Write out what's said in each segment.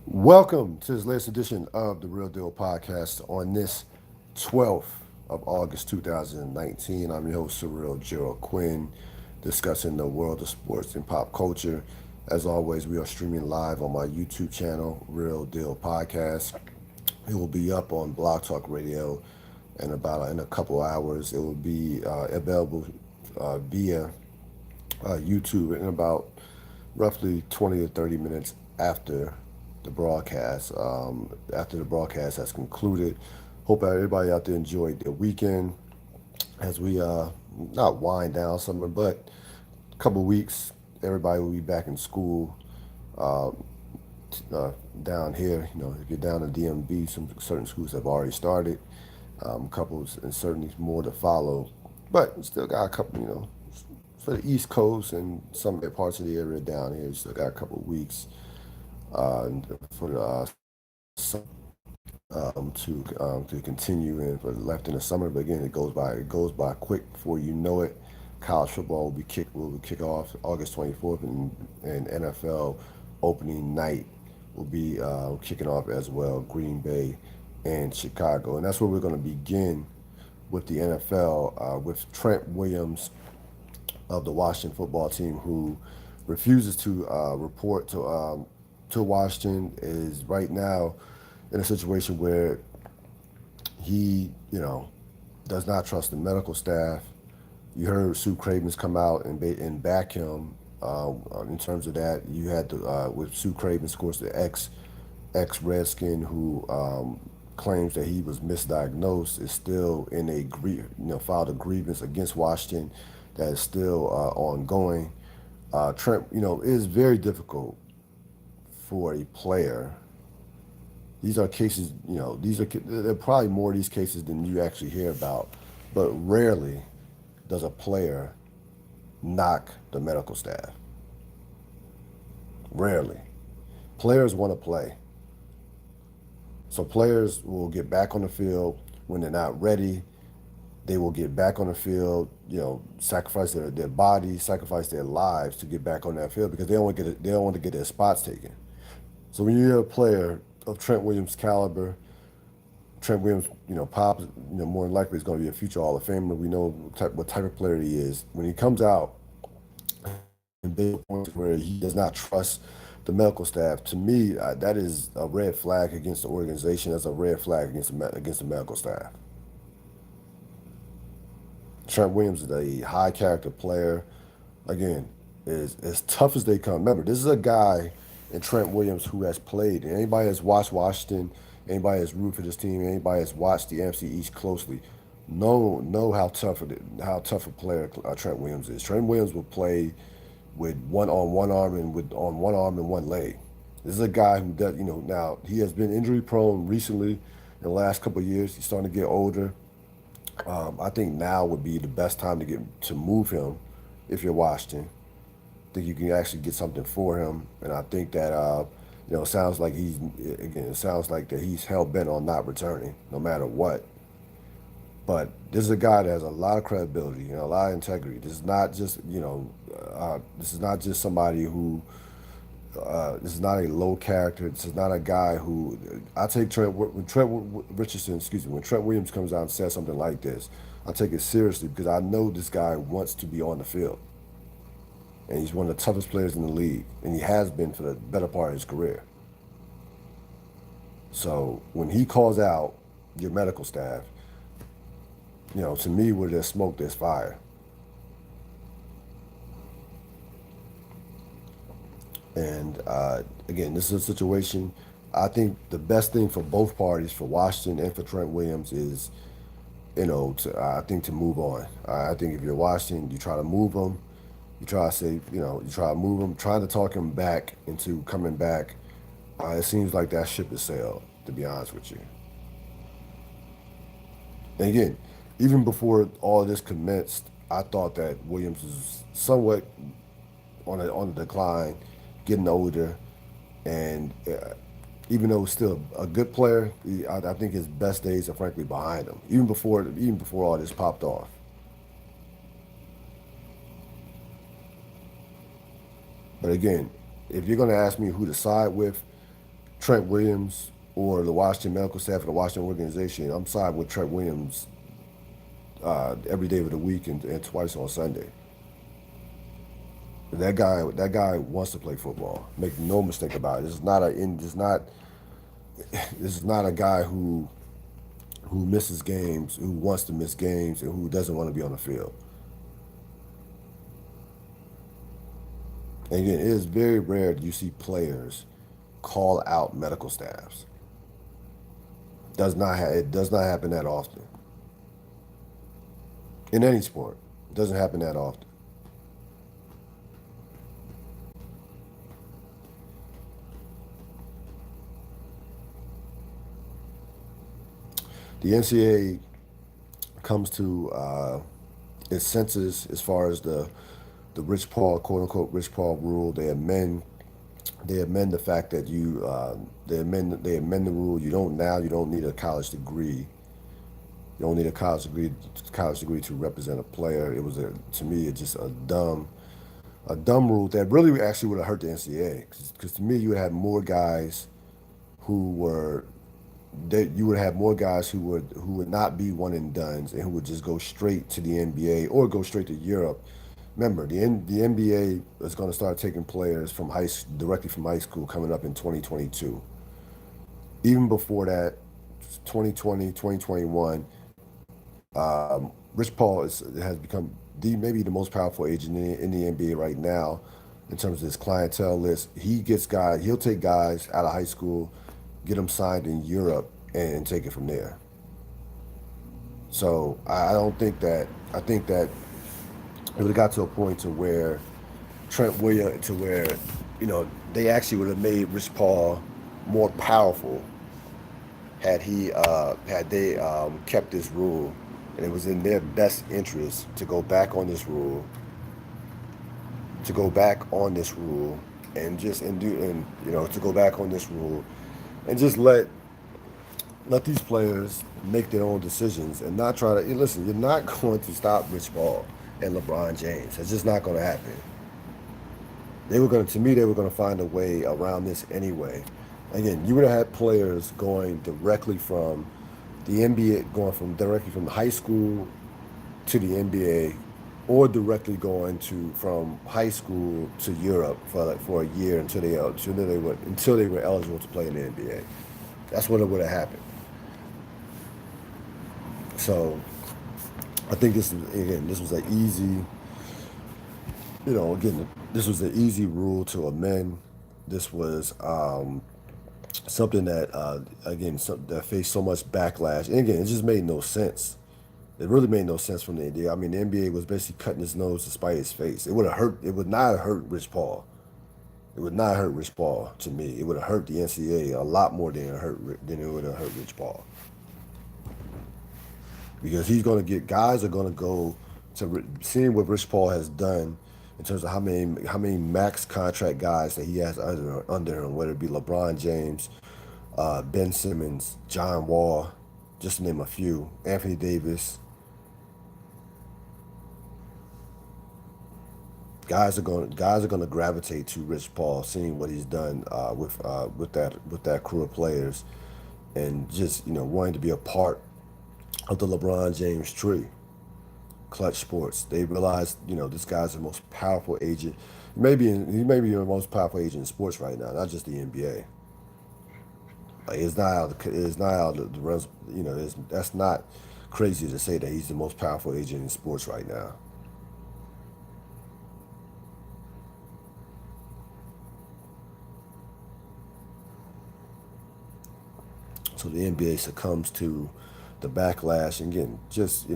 Welcome to this latest edition of the Real Deal Podcast on this 12th of August 2019. I'm your host, Cyril Gerald Quinn, discussing the world of sports and pop culture. As always, we are streaming live on my YouTube channel, Real Deal Podcast. It will be up on Blog Talk Radio in a couple hours. It will be available via YouTube in about roughly 20 to 30 minutes after the broadcast has concluded. Hope everybody out there enjoyed their weekend as we not wind down summer, but a couple weeks. Everybody will be back in school uh, down here. If you're down in DMV, some certain schools have already started. Couples and certainly more to follow, but still got a couple. For the East Coast and some parts of the area down here, still got a couple of weeks for the to continue and for left in the summer. But again, it goes by quick before you know it. College football will kick off August 24th, and NFL opening night will be kicking off as well. Green Bay and Chicago, and that's where we're going to begin with the NFL with Trent Williams of the Washington football team, who refuses to report to Washington, is right now in a situation where he does not trust the medical staff. You heard Sue Cravens come out and back him in terms of that. You had with Sue Cravens, of course, the ex Redskin who claims that he was misdiagnosed, is still in filed a grievance against Washington that is still ongoing. Trent, it is very difficult for a player. These are cases, there are probably more of these cases than you actually hear about, but rarely does a player knock the medical staff. Rarely. Players want to play. So players will get back on the field when they're not ready. They will get back on the field, sacrifice their bodies, sacrifice their lives to get back on that field because they don't want to get their spots taken. So when you're a player of Trent Williams' caliber, Trent Williams, Pop, more than likely is going to be a future Hall of Famer. We know what type of player he is. When he comes out in big points where he does not trust the medical staff, to me, that is a red flag against the organization. That's a red flag against the medical staff. Trent Williams is a high character player. Again, is as tough as they come. Remember, this is a guy in Trent Williams who has played. And anybody that's watched Washington, anybody that's rooted for this team, anybody that's watched the NFC East closely, know how tough a player Trent Williams is. Trent Williams will play with one arm on one arm and one leg. This is a guy who does, now he has been injury prone recently in the last couple of years. He's starting to get older. I think now would be the best time to move him if you're Washington. I think you can actually get something for him, and I think that it sounds like that he's hell bent on not returning no matter what. But this is a guy that has a lot of credibility and a lot of integrity. This is not just somebody who. This is not a low character. This is not a guy who. I take when Trent Williams comes out and says something like this, I take it seriously because I know this guy wants to be on the field, and he's one of the toughest players in the league, and he has been for the better part of his career. So when he calls out your medical staff, to me, where there's smoke, there's fire. And again, this is a situation. I think the best thing for both parties, for Washington and for Trent Williams, is to move on. I think if you're Washington, you try to move him. You try to say, you try to move him, trying to talk him back into coming back. It seems like that ship has sailed, to be honest with you. And again, even before all of this commenced, I thought that Williams was somewhat on the decline, getting older, and even though he's still a good player, I think his best days are frankly behind him. Even before all this popped off. But again, if you're going to ask me who to side with, Trent Williams or the Washington medical staff or the Washington organization, I'm siding with Trent Williams every day of the week and twice on Sunday. That guy wants to play football. Make no mistake about it. This is not a guy who misses games, who wants to miss games, and who doesn't want to be on the field. And again, it is very rare that you see players call out medical staffs. It does not happen that often in any sport. It doesn't happen that often. The NCAA comes to its senses as far as the Rich Paul, quote unquote Rich Paul rule. They amend the fact that they amend the rule. You don't need a college degree. You don't need a college degree to represent a player. It was to me it's just a dumb rule that really actually would have hurt the NCAA, because to me who were you would have more guys who would not be one and dones and who would just go straight to the NBA or go straight to Europe. Remember, the NBA is going to start taking players directly from high school coming up in 2022. Even before that, 2020, 2021, Rich Paul has become maybe the most powerful agent in the NBA right now in terms of his clientele list. He'll take guys out of high school, get them signed in Europe, and take it from there. So I don't think that I think that it would have got to a point to where they actually would have made Rich Paul more powerful had they kept this rule, and it was in their best interest to go back on this rule, and to go back on this rule and just let these players make their own decisions and not try to listen. You're not going to stop Rich Paul and LeBron James. It's just not going to happen. They were going to find a way around this anyway. Again, you would have had players going directly from the NBA, going from directly from high school to the NBA, or directly going from high school to Europe for a year until they were eligible to play in the NBA. That's what it would have happened. So I think this was an easy, this was an easy rule to amend. This was something that that faced so much backlash. And again, it just made no sense. It really made no sense from the NBA. I mean, the NBA was basically cutting his nose to spite his face. It would have hurt. It would not have hurt Rich Paul. It would not hurt Rich Paul to me. It would have hurt the NCAA a lot more than it would have hurt Rich Paul, because guys are going to go to seeing what Rich Paul has done in terms of how many max contract guys that he has under him, whether it be LeBron James, Ben Simmons, John Wall, just to name a few, Anthony Davis. Guys are going to gravitate to Rich Paul, seeing what he's done with that crew of players, and just wanting to be a part of the LeBron James tree. Clutch Sports. They realize this guy's the most powerful agent. He may be the most powerful agent in sports right now, not just the NBA. Like, it's not out of the runs. That's not crazy to say that he's the most powerful agent in sports right now. So the NBA succumbs to the backlash, and again, just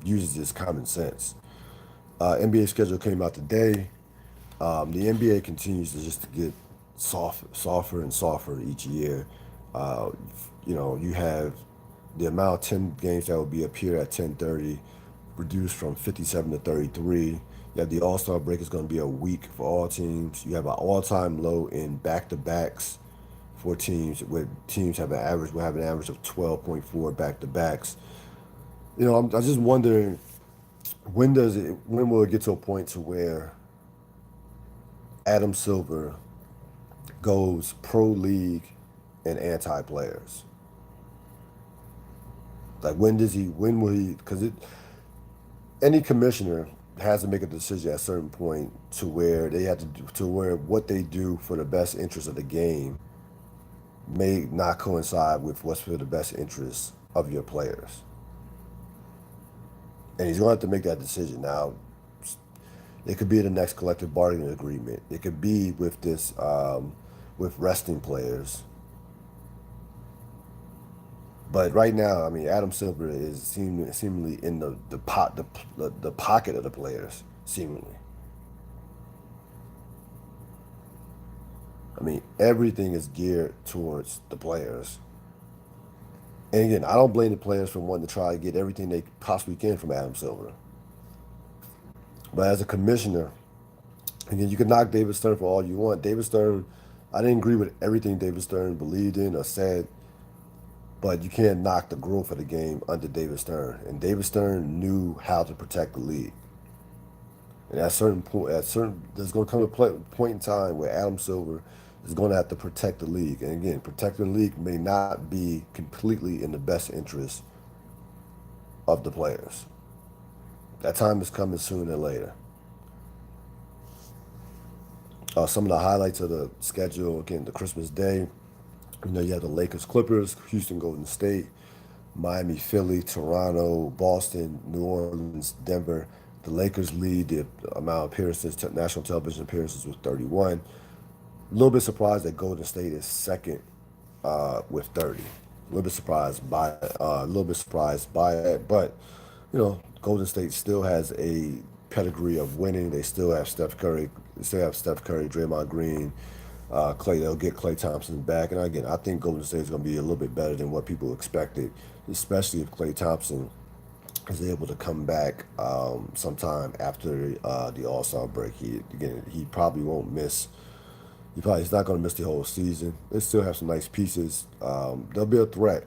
uses this common sense. NBA schedule came out today. The NBA continues to get softer and softer each year. Uh, you have the amount of 10 games that will be up here at 10:30 reduced from 57 to 33. You have the All-Star break is going to be a week for all teams. You have an all-time low in back-to-backs for teams, where teams will have an average of 12.4 back-to-backs. I'm just wondering, when will it get to a point to where Adam Silver goes pro league and anti-players. Like when will he, because any commissioner has to make a decision at a certain point to where they have to do, to where what they do for the best interest of the game may not coincide with what's for the best interest of your players. And he's going to have to make that decision. Now, it could be the next collective bargaining agreement. It could be with this, with resting players. But right now, I mean, Adam Silver is seemingly in the pocket of the players, seemingly. I mean, everything is geared towards the players. And again, I don't blame the players for wanting to try to get everything they possibly can from Adam Silver. But as a commissioner, again, you can knock David Stern for all you want. David Stern, I didn't agree with everything David Stern believed in or said, but you can't knock the growth of the game under David Stern. And David Stern knew how to protect the league. And at a certain point, there's going to come a point in time where Adam Silver is going to have to protect the league. And again, protecting the league may not be completely in the best interest of the players. That time is coming sooner than later. Some of the highlights of the schedule, again, the Christmas Day. You have the Lakers, Clippers, Houston, Golden State, Miami, Philly, Toronto, Boston, New Orleans, Denver. The Lakers lead the amount of appearances, national television appearances with 31. A little bit surprised that Golden State is second with 30. A little bit surprised by that, but Golden State still has a pedigree of winning. They still have Steph Curry. They still have Steph Curry, Draymond Green, Clay. They'll get Clay Thompson back, and again, I think Golden State is going to be a little bit better than what people expected, especially if Clay Thompson is able to come back sometime after the All-Star break. He probably won't miss. He's not going to miss the whole season. They still have some nice pieces. They'll be a threat.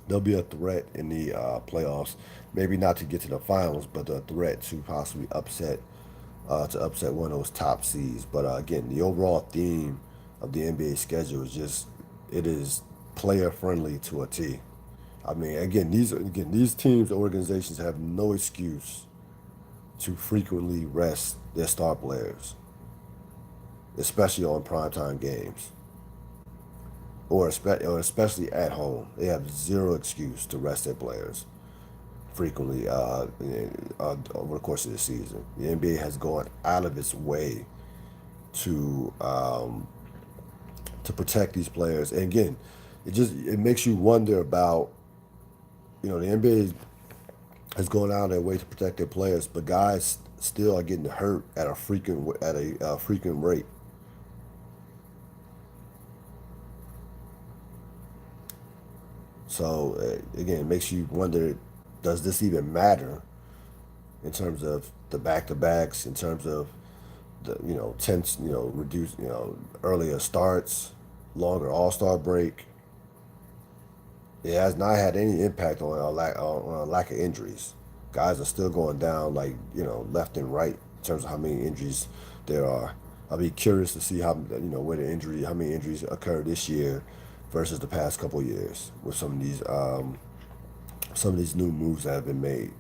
They'll be a threat in the playoffs. Maybe not to get to the finals, but a threat to possibly upset one of those top seeds. But again, the overall theme of the NBA schedule is it is player friendly to a T. I mean, these teams, organizations have no excuse to frequently rest their star players, especially on primetime games, or especially at home. They have zero excuse to rest their players frequently over the course of the season. The NBA has gone out of its way to protect these players. And again, it makes you wonder about, the NBA has gone out of their way to protect their players, but guys still are getting hurt at a frequent rate. So again, it makes you wonder: does this even matter in terms of the back-to-backs? In terms of the tense, reduce, earlier starts, longer All-Star break? It has not had any impact on a lack of injuries. Guys are still going down left and right in terms of how many injuries there are. I'll be curious to see how how many injuries occurred this year versus the past couple years with some of these new moves that have been made.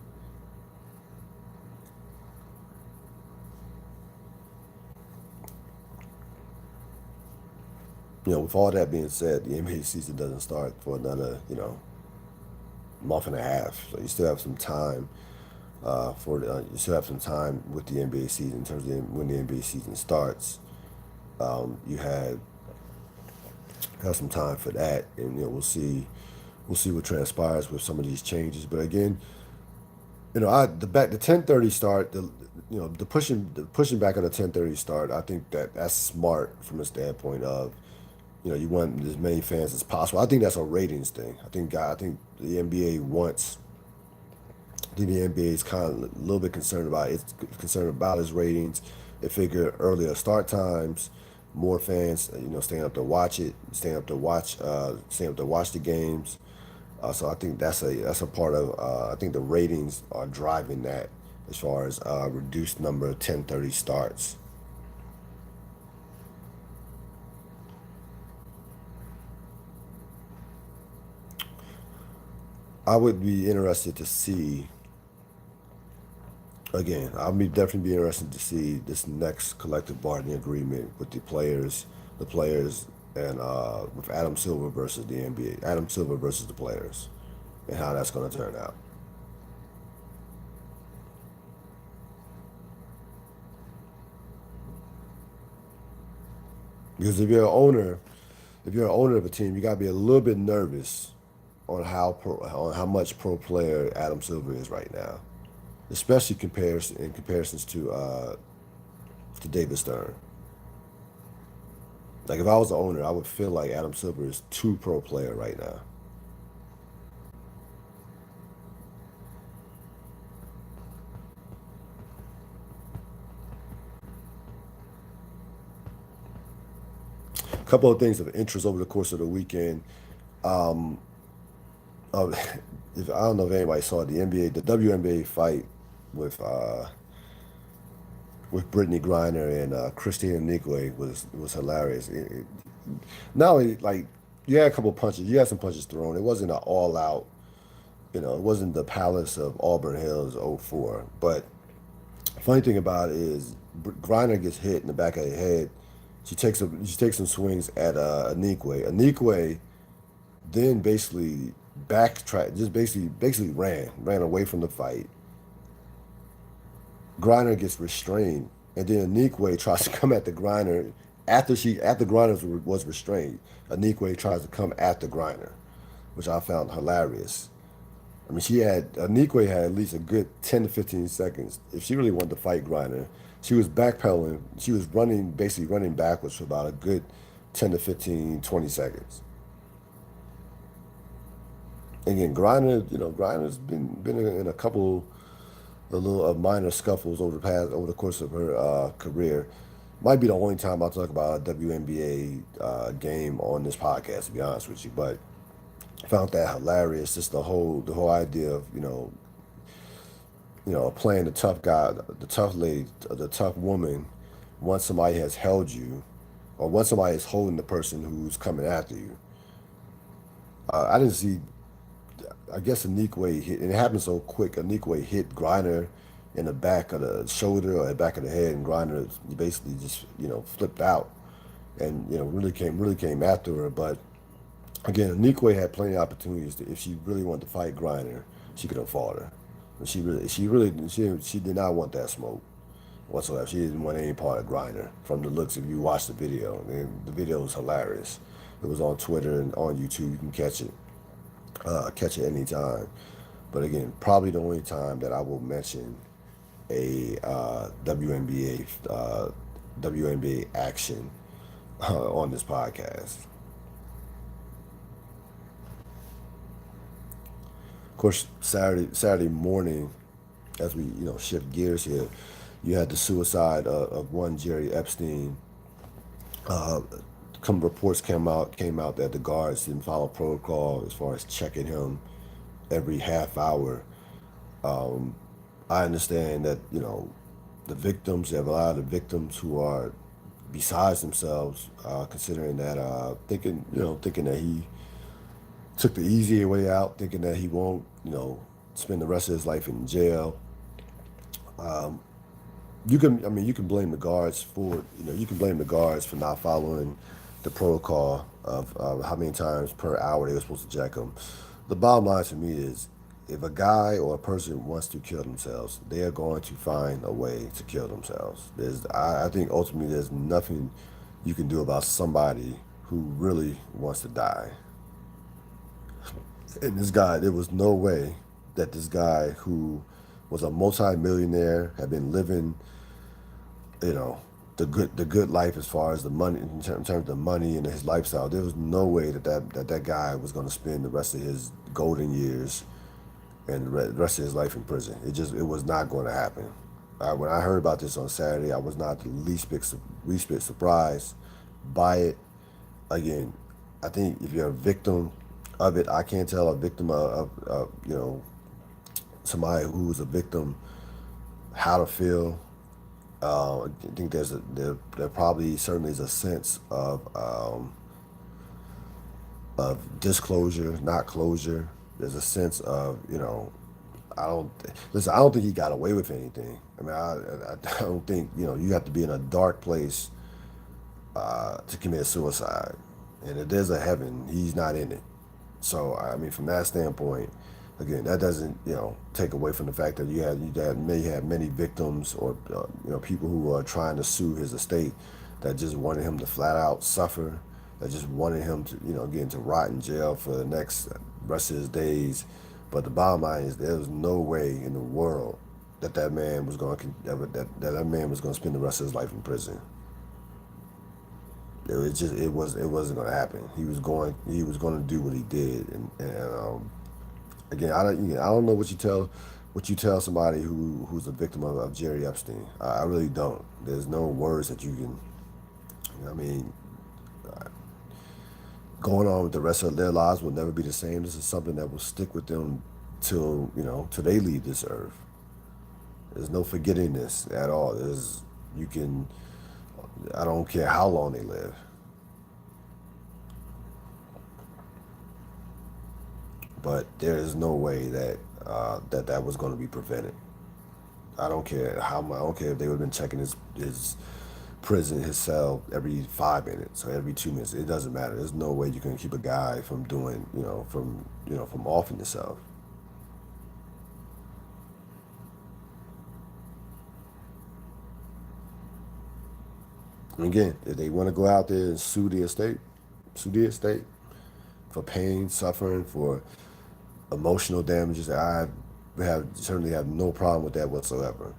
With all that being said, the NBA season doesn't start for another month and a half, so you still have some time you still have some time with the NBA season in terms of when the NBA season starts. You have some time for that, and we'll see what transpires with some of these changes. But again, the 10:30 start, the pushing back on the 10:30 start. I think that's smart from a standpoint of you want as many fans as possible. I think that's a ratings thing. I think the NBA wants. I think the NBA is kind of a little bit concerned about its ratings. They figure earlier start times, more fans, staying up to watch it, staying up to watch the games. So I think that's a part of. I think the ratings are driving that as far as reduced number of 10:30 starts. I would be interested to see again. I'd be definitely be interested to see this next collective bargaining agreement with the players, and with Adam Silver versus the NBA, Adam Silver versus the players, and how that's going to turn out. Because if you're an owner of a team, you got to be a little bit nervous on how much pro player Adam Silver is right now, especially in comparisons to David Stern. Like if I was the owner, I would feel like Adam Silver is too pro player right now. A couple of things of interest over the course of the weekend. Um, uh, if I don't know if anybody saw the NBA, the WNBA fight with uh, with Brittany Griner and Christina Nigwe was hilarious. Not only like you had a couple punches, you had some punches thrown. It wasn't an all out, it wasn't the Palace of Auburn Hills '04. But funny thing about it is Griner gets hit in the back of the head. She takes some swings at Anikwe. Anikwe then basically backtrack, just basically ran away from the fight. Griner gets restrained, and then Anikwe tries to come at the Griner after Griner was restrained. Anikwe tries to come at the Griner, which I found hilarious. I mean, Anikwe had at least a good 10 to 15 seconds. If she really wanted to fight Griner, she was backpedaling. She was basically running backwards for about a good 10 to 15, 20 seconds. Again, Griner's been in a couple of little minor scuffles over the course of her career. Might be the only time I'll talk about a WNBA game on this podcast, to be honest with you. But I found that hilarious. Just the whole idea of playing the tough guy, the tough lady, the tough woman. Once somebody has held you, or once somebody is holding the person who's coming after you. I didn't see. I guess Anikwe hit, and it happened so quick. Anikwe hit Griner in the back of the shoulder or the back of the head, and Griner basically just flipped out, and really came after her. But again, Anikwe had plenty of opportunities if she really wanted to fight Griner, she could have fought her. But she did not want that smoke whatsoever. She didn't want any part of Griner. From the looks, if you watch the video, and the video was hilarious. It was on Twitter and on YouTube. You can catch it anytime. But again, probably the only time that I will mention a WNBA action on this podcast. Of course, Saturday morning, as we shift gears here, you had the suicide of one Jerry Epstein. Uh, Some reports came out that the guards didn't follow protocol as far as checking him every half hour. Um, I understand that the victims. You have a lot of the victims who are besides themselves, considering that thinking that he took the easier way out, thinking that he won't spend the rest of his life in jail. Um, you can blame the guards for not following the protocol of how many times per hour they were supposed to check them. The bottom line to me is, if a guy or a person wants to kill themselves, they are going to find a way to kill themselves. I think ultimately there's nothing you can do about somebody who really wants to die. And this guy, there was no way that this guy who was a multi-millionaire, had been living, you know, the good life as far as the money in terms of the money and his lifestyle. There was no way that guy was going to spend the rest of his golden years and the rest of his life in prison. It was not going to happen. When I heard about this on Saturday, I was not the least bit surprised by it. Again, I think if you're a victim of it, I can't tell a victim of somebody who was a victim how to feel. I think there probably certainly is a sense of disclosure, not closure. There's a sense of, I don't listen. I don't think he got away with anything. I mean, I don't think you have to be in a dark place to commit suicide, and if there's a heaven, he's not in it. So I mean, from that standpoint, again, that doesn't take away from the fact that may have many victims or people who are trying to sue his estate that just wanted him to flat out suffer, that just wanted him to again to rot in jail for the next rest of his days. But the bottom line is there was no way in the world that that man was going to that man was going to spend the rest of his life in prison. It wasn't going to happen. He was going to do what he did, and again, I don't know what you tell somebody who's a victim of Jerry Epstein. I really don't. There's no words that you can. I mean, going on with the rest of their lives will never be the same. This is something that will stick with them till they leave this earth. There's no forgetting this at all. You can. I don't care how long they live. But there is no way that was going to be prevented. I don't care if they would have been checking his prison, his cell every 5 minutes or every 2 minutes. It doesn't matter. There's no way you can keep a guy from doing, from offing yourself. And again, if they want to go out there and sue the estate for pain, suffering, for emotional damages, I certainly have no problem with that whatsoever.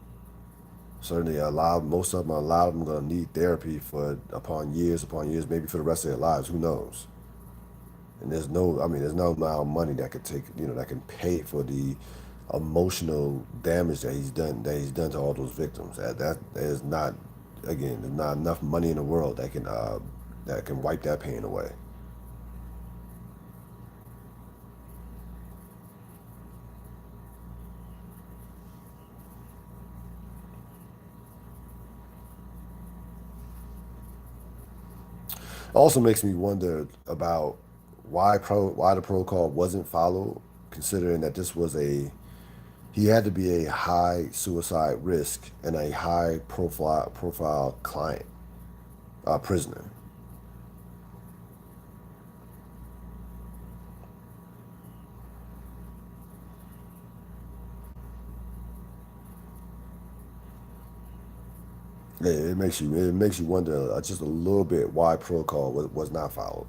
Certainly, a lot of them going to need therapy for upon years, maybe for the rest of their lives. Who knows? And there's no amount of money that could that can pay for the emotional damage that he's done to all those victims. That is not, again, there's not enough money in the world that can wipe that pain away. Also makes me wonder about why the protocol wasn't followed, considering that this was he had to be a high suicide risk and a high profile client, prisoner. Yeah, it makes you wonder just a little bit why protocol was not followed.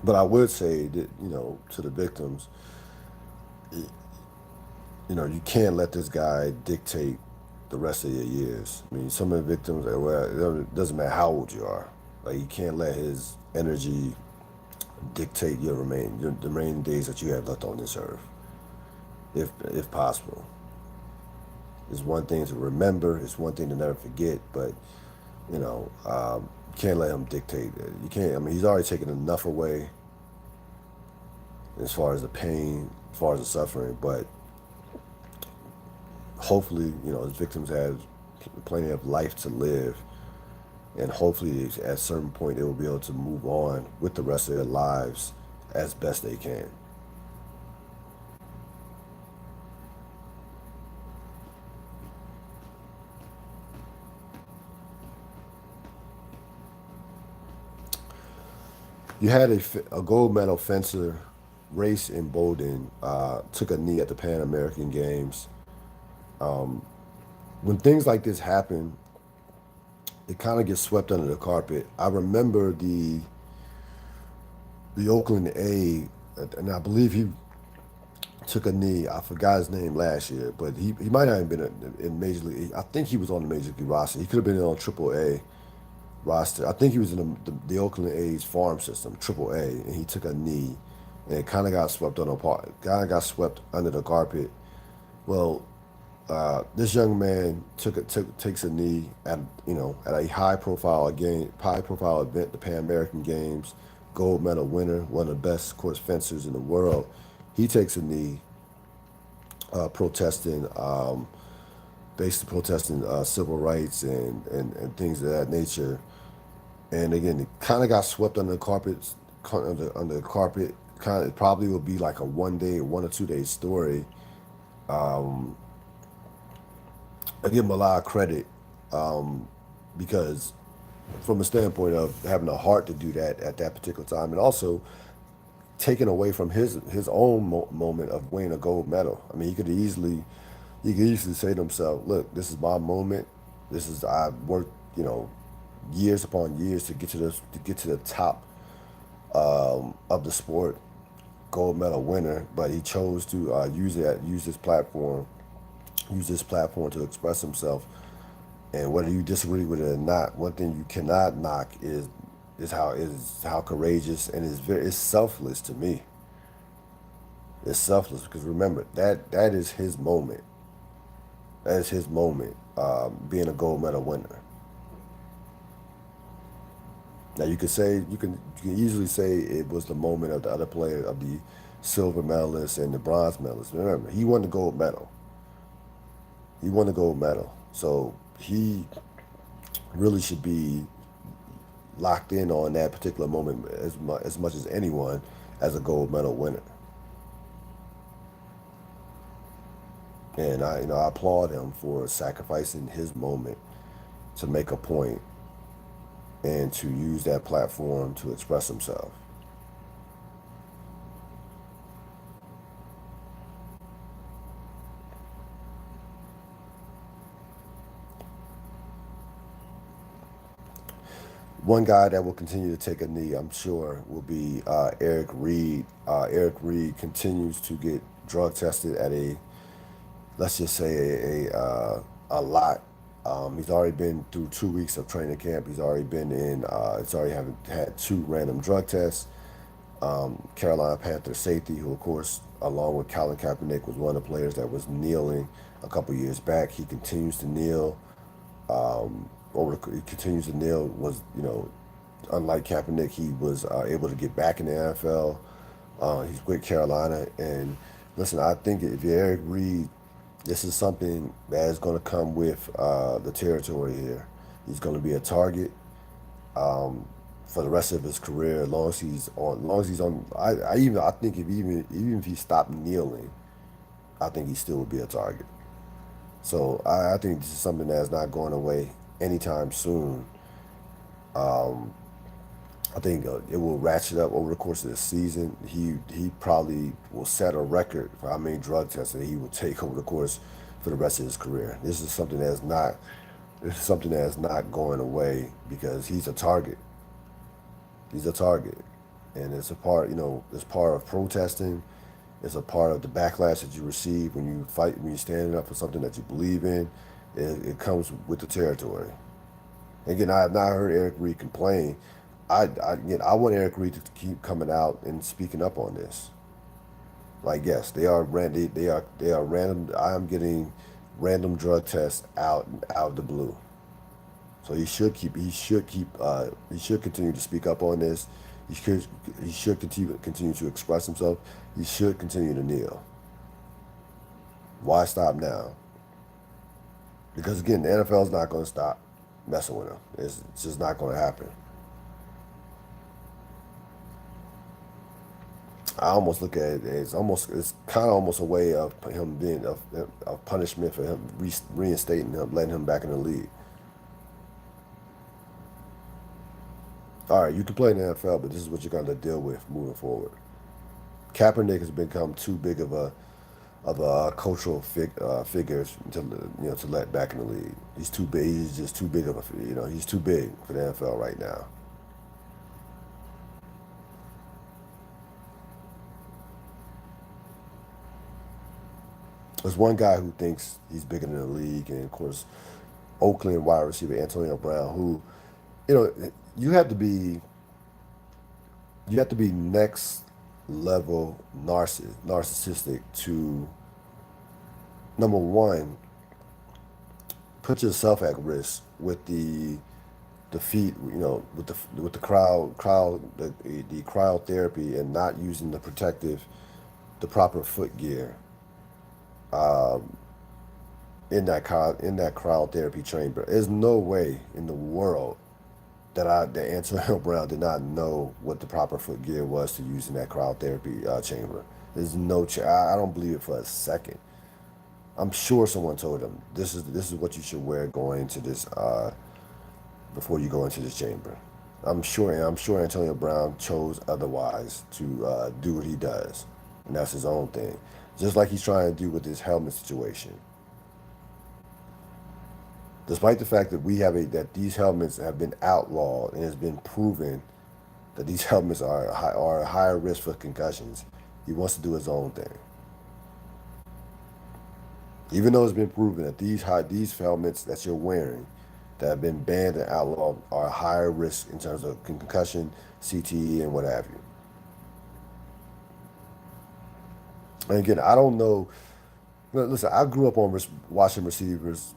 But I would say that to the victims, you can't let this guy dictate the rest of your years. I mean, some of the victims, well, it doesn't matter how old you are. Like, you can't let his energy dictate the remaining days that you have left on this earth, if possible. It's one thing to remember, it's one thing to never forget, but you can't let him dictate it. You can't. I mean, he's already taken enough away as far as the pain, as far as the suffering, but hopefully, his victims have plenty of life to live, and hopefully, at a certain point, they will be able to move on with the rest of their lives as best they can. You had a gold medal fencer race in Bowdoin, took a knee at the Pan American Games. When things like this happen, it kind of gets swept under the carpet. I remember the Oakland A, and I believe he took a knee. I forgot his name last year, but he might not have been in Major League. I think he was on the Major League roster. He could have been on Triple A roster. I think he was in the Oakland A's farm system, Triple A, and he took a knee, and it kind of got swept on apart. Kind of got swept under the carpet. Well, this young man takes a knee at a high profile event, the Pan American Games, gold medal winner, one of the best, of course, fencers in the world. He takes a knee, protesting. basically protesting civil rights and things of that nature. And again, it kind of got swept under the carpet, under the carpet. Kind of, it probably will be like a 1 day, 1 or 2 day story. Um, I give him a lot of credit because, from a standpoint of having a heart to do that at that particular time, and also taken away from his own moment of winning a gold medal. I mean, he could easily say to himself, "Look, this is my moment. This is I worked, years upon years to get to the top of the sport, gold medal winner." But he chose to use this platform to express himself. And whether you disagree with it or not, one thing you cannot knock is how courageous and it's selfless to me. It's selfless because remember that is his moment. That is his moment, being a gold medal winner. Now you can easily say it was the moment of the other player of the silver medalist and the bronze medalist. Remember, he won the gold medal. He won the gold medal. So he really should be locked in on that particular moment as much as anyone as a gold medal winner. And I applaud him for sacrificing his moment to make a point and to use that platform to express himself. One guy that will continue to take a knee, I'm sure, will be Eric Reed. Eric Reed continues to get drug tested at let's just say a lot. He's already been through 2 weeks of training camp. He's already been in. He's already had two random drug tests. Carolina Panthers safety, who of course, along with Colin Kaepernick, was one of the players that was kneeling a couple years back. He continues to kneel. He continues to kneel. Unlike Kaepernick, he was able to get back in the NFL. He's with Carolina, and listen, I think if you're Eric Reed, this is something that is going to come with the territory here. He's going to be a target for the rest of his career, as long as he's on. As long as he's on, I think even if he stopped kneeling, I think he still would be a target. So I think this is something that's not going away anytime soon. Um, I think it will ratchet up over the course of the season. He probably will set a record for how many drug tests that he will take over the course for the rest of his career. This is something that is not going away because he's a target. He's a target, and it's a part. It's part of protesting. It's a part of the backlash that you receive when you fight, when you're standing up for something that you believe in. It comes with the territory. Again, I have not heard Eric Reed complain. I want Eric Reed to keep coming out and speaking up on this. Like, yes, they are random. I am getting random drug tests out of the blue. So he should continue to speak up on this. He should continue to express himself. He should continue to kneel. Why stop now? Because again, the NFL is not going to stop messing with him. It's just not going to happen. I almost look at it as it's kind of almost a way of him being of punishment for him reinstating him, letting him back in the league. All right, you can play in the NFL, but this is what you're going to deal with moving forward. Kaepernick has become too big of a cultural figure to let back in the league. He's too big. He's just too big of he's too big for the NFL right now. There's one guy who thinks he's bigger than the league, and of course, Oakland wide receiver Antonio Brown, who you know you have to be you have to be next level narcissistic to, number one, put yourself at risk with the defeat, with the the crowd therapy and not using the proper foot gear. Um, in that cryotherapy chamber. There's no way in the world that Antonio Brown did not know what the proper foot gear was to use in that cryotherapy chamber. There's no I don't believe it for a second. I'm sure someone told him this is what you should wear going into this before you go into this chamber. I'm sure Antonio Brown chose otherwise to do what he does, and that's his own thing. Just like he's trying to do with this helmet situation. Despite the fact that that these helmets have been outlawed and it's been proven that these helmets are a higher risk for concussions, he wants to do his own thing. Even though it's been proven that these helmets that you're wearing that have been banned and outlawed are higher risk in terms of concussion, CTE, and what have you. And again, I don't know. Listen, I grew up on watching receivers,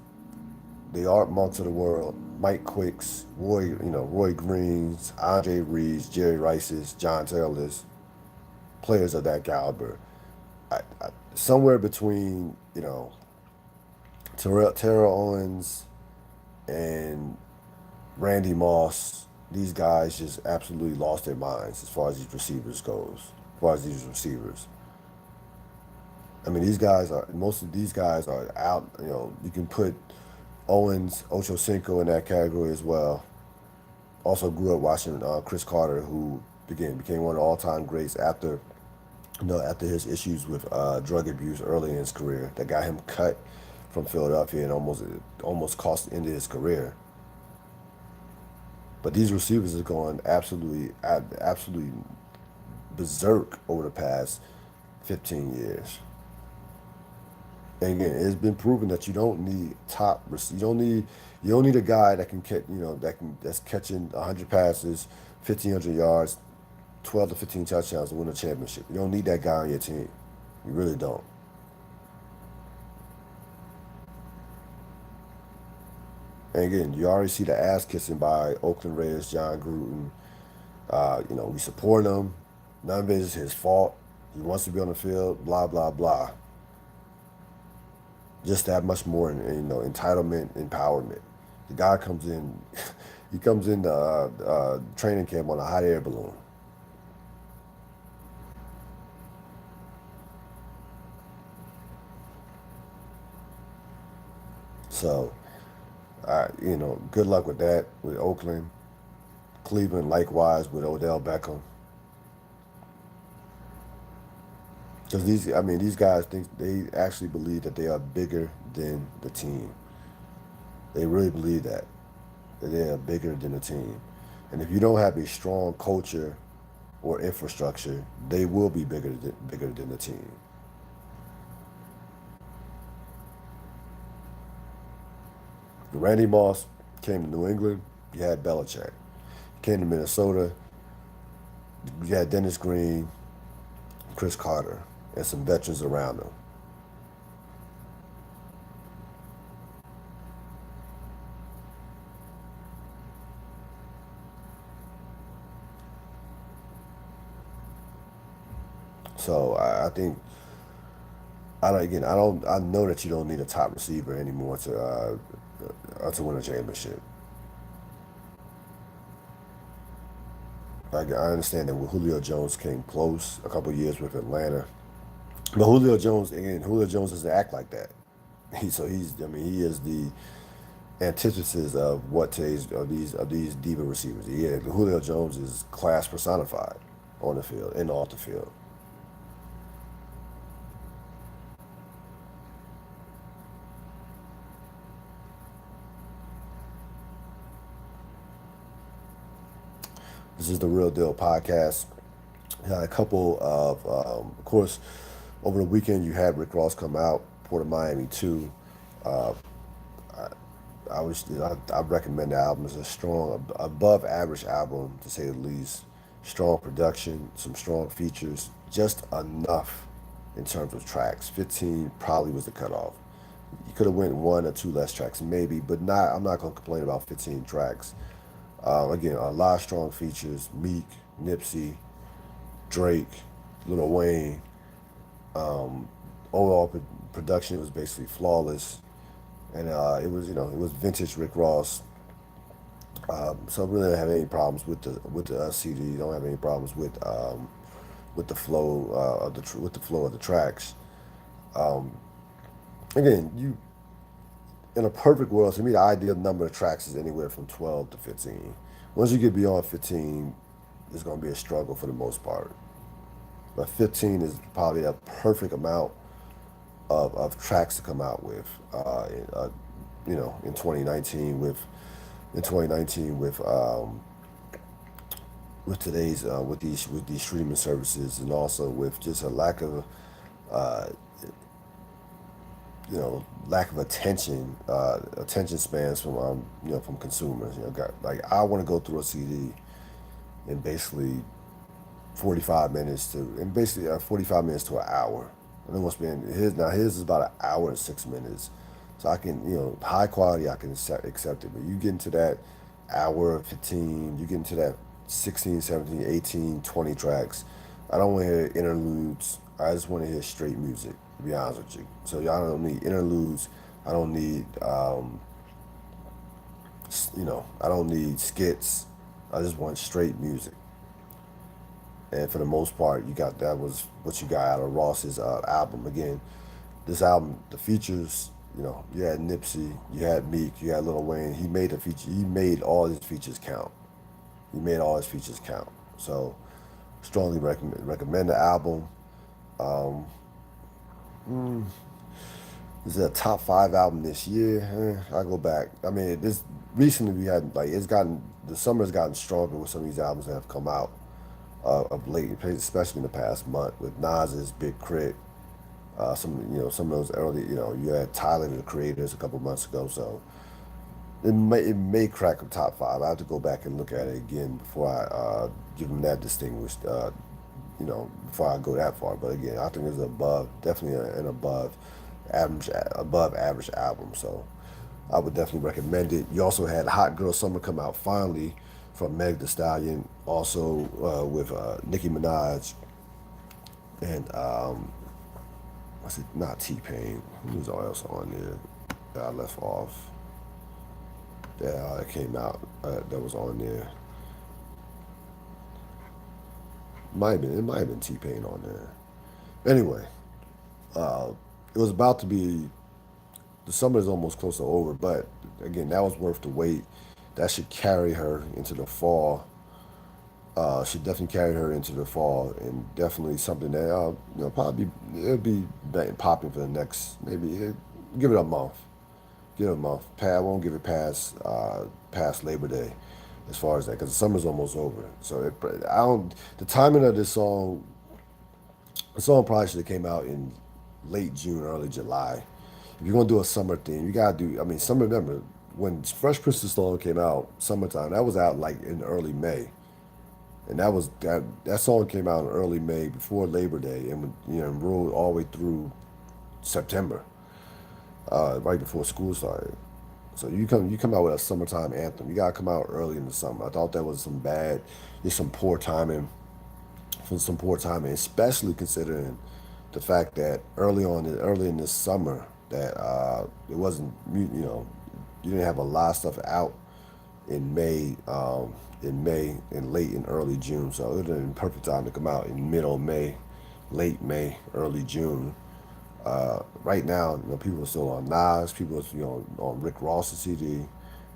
the Art Monks of the world, Mike Quicks, Roy Greens, Andre Reeds, Jerry Rices, John Taylors, players of that caliber. Somewhere between Terrell Owens and Randy Moss, these guys just absolutely lost their minds as far as these receivers goes. As far as these receivers, I mean, most of these guys are out. You can put Owens, Ocho Cinco in that category as well. Also grew up watching Chris Carter, who again became one of the all-time greats after his issues with drug abuse early in his career that got him cut from Philadelphia and almost cost the end of his career. But these receivers are going absolutely berserk over the past 15 years. And again, it's been proven that you don't need you don't need a guy that can that's catching 100 passes, 1,500 yards, 12 to 15 touchdowns to win a championship. You don't need that guy on your team. You really don't. And again, you already see the ass kissing by Oakland Raiders, John Gruden. We support him. None of it is his fault. He wants to be on the field. Blah blah blah. Just that much more, entitlement, empowerment. The guy comes in, he comes into training camp on a hot air balloon. So, good luck with that with Oakland. Cleveland, likewise with Odell Beckham. Because these guys think they actually believe that they are bigger than the team. They really believe that they are bigger than the team. And if you don't have a strong culture or infrastructure, they will be bigger than the team. Randy Moss came to New England. You had Belichick. Came to Minnesota. You had Dennis Green, Chris Carter, and some veterans around him. So I think I know that you don't need a top receiver anymore to win a championship. I understand that Julio Jones came close a couple years with Atlanta, but Julio Jones doesn't act like that. He is the antithesis of what these diva receivers. Yeah, Julio Jones is class personified on the field and off the field. This is the Real Deal Podcast. A couple of course, over the weekend you had Rick Ross come out, Port of Miami 2. I recommend the album. It's a strong, above average album to say the least. Strong production, some strong features, just enough in terms of tracks. 15 probably was the cutoff. You could have went one or two less tracks maybe, but I'm not going to complain about 15 tracks. Again, a lot of strong features. Meek, Nipsey, Drake, Lil Wayne. Overall production was basically flawless. and it was vintage Rick Ross. So I really don't have any problems with the CD. Don't have any problems with the flow with the flow of the tracks. Um, Again, you in a perfect world, to me, the ideal number of tracks is anywhere from 12 to 15. Once you get beyond 15, it's going to be a struggle for the most part. But 15 is probably a perfect amount of tracks to come out with. In 2019 in 2019 with today's with these streaming services, and also with just a uh, lack of attention spans from from consumers. I want to go through a CD in basically 45 minutes to an hour. And then what's been his is about an hour and 6 minutes. So I can, high quality, I can accept it. But you get into that hour 15, you get into that 16, 17, 18, 20 tracks. I don't want to hear interludes. I just want to hear straight music, to be honest with you. So y'all don't need interludes. I don't need, I don't need skits. I just want straight music. And for the most part, that was what you got out of Ross's album. Again, this album, the features, you had Nipsey, you had Meek, you had Lil Wayne. He made a feature. He made all his features count. He made all his features count. So, strongly recommend the album. Um, mm, is it a top 5 album this year? I go back. I mean, this recently we had the summer's gotten stronger with some of these albums that have come out of late, especially in the past month with Nas's Big Crit. Some of those early, you had Tyler the Creators a couple months ago, so it may crack a top 5. I have to go back and look at it again before I give them that distinguished, before I go that far. But again, I think it's definitely an above average album. So I would definitely recommend it. You also had Hot Girl Summer come out finally from Meg Thee Stallion, also with Nicki Minaj and what's it? Not T-Pain. Who's else on there that I left off? That came out that was on there. It might have been T-Pain on there. Anyway, uh, it was about to be the summer is almost close to over, but again, that was worth the wait. That should carry her into the fall. Should definitely carry her into the fall, and definitely something that probably it'll be popping for the next give it a month. Give it a month. I won't give it past Labor Day, as far as that, because the summer's almost over. So I don't. The timing of this song, the song probably should have came out in late June, early July. If you're gonna do a summer thing, you gotta do. I mean, summer. Remember when Fresh Prince's song came out, summertime. That was out like in early May. And that song came out in early May before Labor Day, and rolled all the way through September, right before school started. So you come out with a summertime anthem. You gotta come out early in the summer. I thought that was some poor timing, especially considering the fact that early in this summer that it wasn't you didn't have a lot of stuff out in May. In late and early June. So it would have been perfect time to come out in middle May, late May, early June. Right now, people are still on Nas, people are on Rick Ross's CD,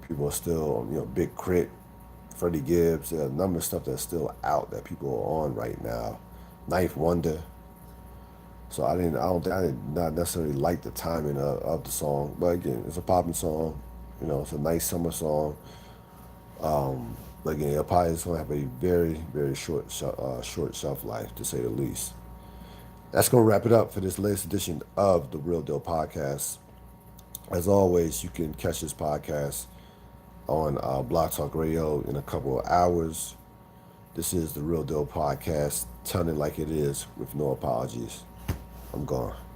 people are still on Big Crit, Freddie Gibbs. There's a number of stuff that's still out that people are on right now. Ninth Wonder. So I did not necessarily like the timing of the song, but again, it's a popping song. It's a nice summer song. But again, it'll probably just gonna have a very, very short shelf life, to say the least. That's gonna wrap it up for this latest edition of the Real Deal Podcast. As always, you can catch this podcast on Blog Talk Radio in a couple of hours. This is the Real Deal Podcast, telling it like it is with no apologies. I'm gone.